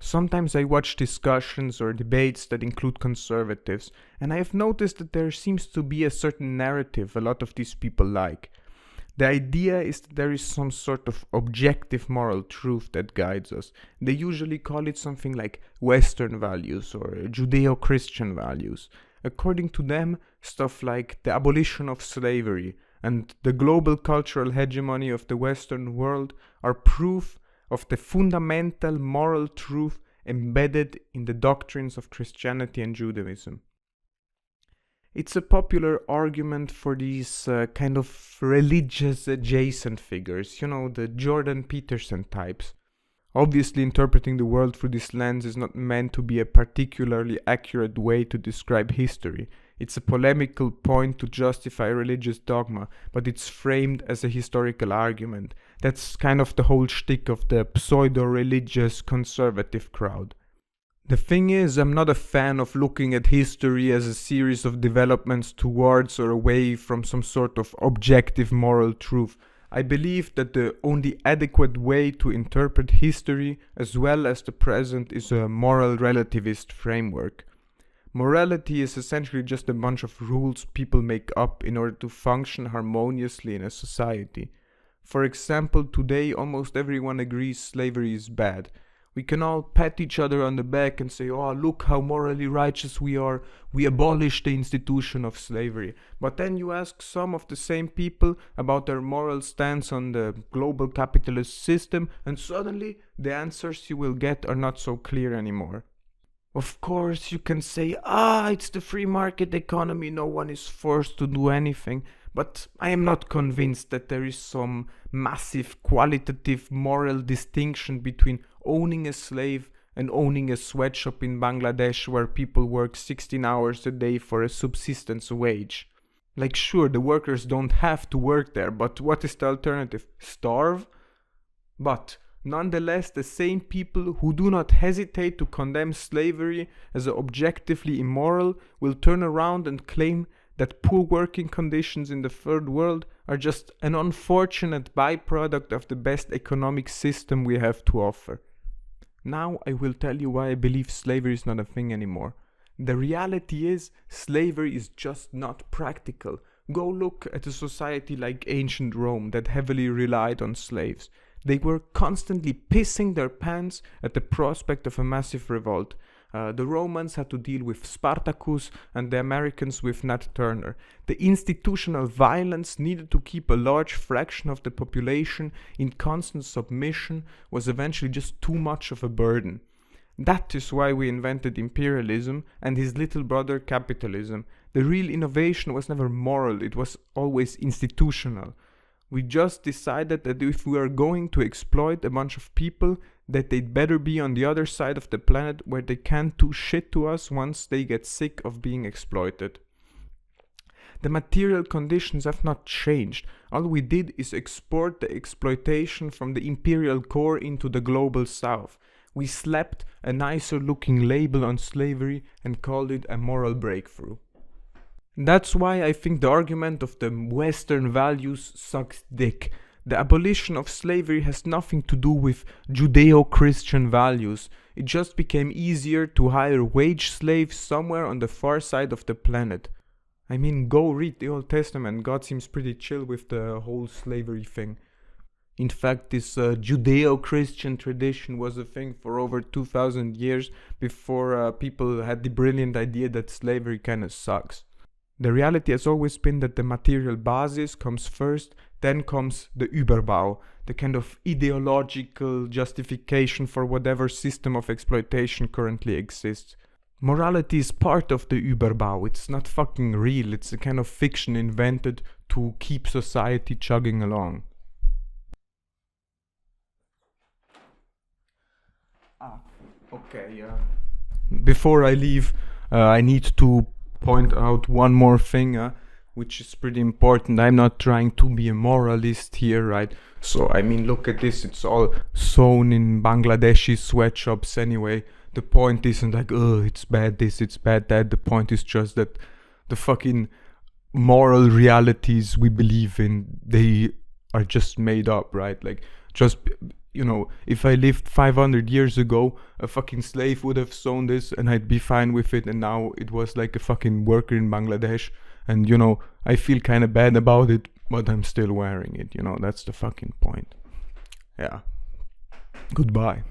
Sometimes I watch discussions or debates that include conservatives, and I have noticed that there seems to be a certain narrative a lot of these people like. The idea is that there is some sort of objective moral truth that guides us. They usually call it something like Western values or Judeo-Christian values. According to them, stuff like the abolition of slavery and the global cultural hegemony of the Western world are proof of the fundamental moral truth embedded in the doctrines of Christianity and Judaism. It's a popular argument for these kind of religious adjacent figures, the Jordan Peterson types. Obviously, interpreting the world through this lens is not meant to be a particularly accurate way to describe history. It's a polemical point to justify religious dogma, but it's framed as a historical argument. That's kind of the whole shtick of the pseudo-religious conservative crowd. The thing is, I'm not a fan of looking at history as a series of developments towards or away from some sort of objective moral truth. I believe that the only adequate way to interpret history as well as the present is a moral relativist framework. Morality is essentially just a bunch of rules people make up in order to function harmoniously in a society. For example, today almost everyone agrees slavery is bad. We can all pat each other on the back and say, oh, look how morally righteous we are. We abolished the institution of slavery. But then you ask some of the same people about their moral stance on the global capitalist system, and suddenly the answers you will get are not so clear anymore. Of course, you can say, it's the free market economy, no one is forced to do anything. But I am not convinced that there is some massive qualitative moral distinction between owning a slave and owning a sweatshop in Bangladesh where people work 16 hours a day for a subsistence wage. Like, sure, the workers don't have to work there, but what is the alternative? Starve? But nonetheless, the same people who do not hesitate to condemn slavery as objectively immoral will turn around and claim that poor working conditions in the third world are just an unfortunate byproduct of the best economic system we have to offer. Now I will tell you why I believe slavery is not a thing anymore. The reality is, slavery is just not practical. Go look at a society like ancient Rome that heavily relied on slaves. They were constantly pissing their pants at the prospect of a massive revolt. The Romans had to deal with Spartacus and the Americans with Nat Turner. The institutional violence needed to keep a large fraction of the population in constant submission was eventually just too much of a burden. That is why we invented imperialism and his little brother capitalism. The real innovation was never moral, it was always institutional. We just decided that if we are going to exploit a bunch of people, that they'd better be on the other side of the planet where they can't do shit to us once they get sick of being exploited. The material conditions have not changed. All we did is export the exploitation from the imperial core into the global south. We slapped a nicer looking label on slavery and called it a moral breakthrough. That's why I think the argument of the Western values sucks dick. The abolition of slavery has nothing to do with Judeo-Christian values. It just became easier to hire wage slaves somewhere on the far side of the planet. I mean, go read the Old Testament. God seems pretty chill with the whole slavery thing. In fact, this Judeo-Christian tradition was a thing for over 2,000 years before people had the brilliant idea that slavery kinda sucks. The reality has always been that the material basis comes first, then comes the Überbau, the kind of ideological justification for whatever system of exploitation currently exists. Morality is part of the Überbau, it's not fucking real, it's a kind of fiction invented to keep society chugging along. Before I leave, I need to point out one more thing, which is pretty important. I'm not trying to be a moralist here, right? So, I mean, look at this, it's all sewn in Bangladeshi sweatshops anyway. The point isn't like, it's bad this, it's bad that. The point is just that the fucking moral realities we believe in, they are just made up, right? Like, just you know, if I lived 500 years ago, a fucking slave would have sewn this and I'd be fine with it, and now it was like a fucking worker in Bangladesh, and you know, I feel kind of bad about it, but I'm still wearing it, you know, that's the fucking point. Yeah. Goodbye.